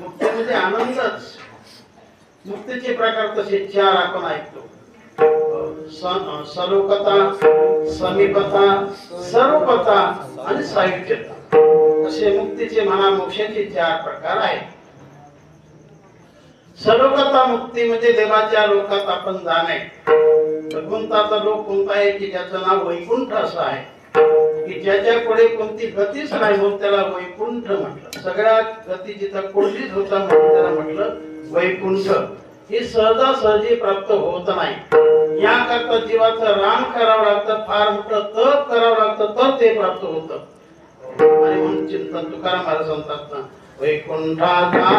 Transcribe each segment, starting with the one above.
मुक्ती म्हणजे आनंदच. मुक्तीचे प्रकार तसे 4 आपण ऐकतो. सलोकता, समीपता, सर्वपता आणि सायुज्यता. असे मुक्तीचे म्हणा मोक्षाचे 4 प्रकार आहेत. सलोकता मुक्ती म्हणजे देवाच्या लोकात आपण जाणे. भगवंताचा लोक कोणता आहे की ज्याचं नाव वैकुंठ असं आहे, की ज्याच्या पुढे कोणती गतीच नाही म्हणून त्याला वैकुंठ म्हटलं. सगळ्या गती जिथं कोणतीच होता म्हणून त्याला म्हटलं वैकुंठ. हे सहजासहजी प्राप्त होत नाही. याकरता जीवाचं राम करावं लागतं, फार मोठं तप करावं लागतं, तर ते प्राप्त होतं. आणि म्हणून चिंतन तुकाराम महाराज सांगतात ना, वैकुंठाचा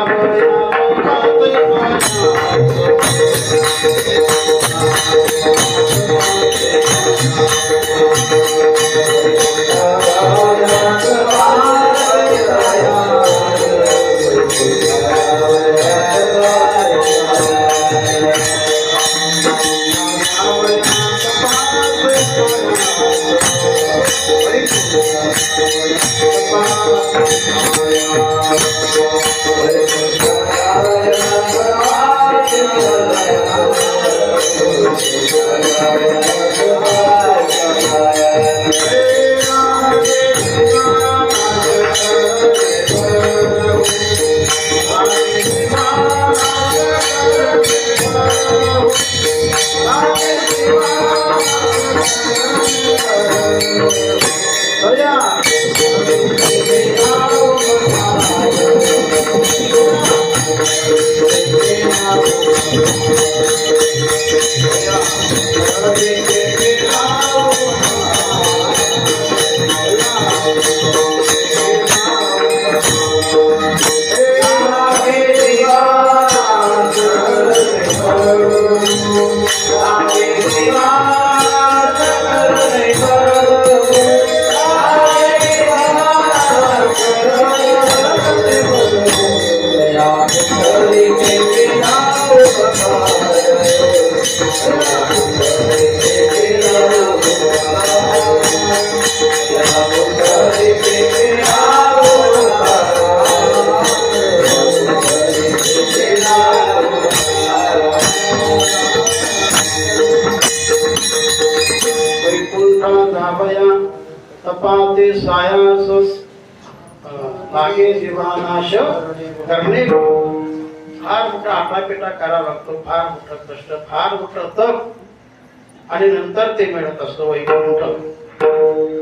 तपाते सायास लागे जीवानाश करणे. फार मोठा आटापिटा करावा लागतो, फार मोठं कष्ट, फार मोठं तप, आणि नंतर ते मिळत असतं वैकुंठ.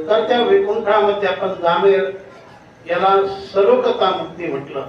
तर त्या वैकुंठामध्ये आपण जाणे, याला सलोकता मुक्ती म्हटलं.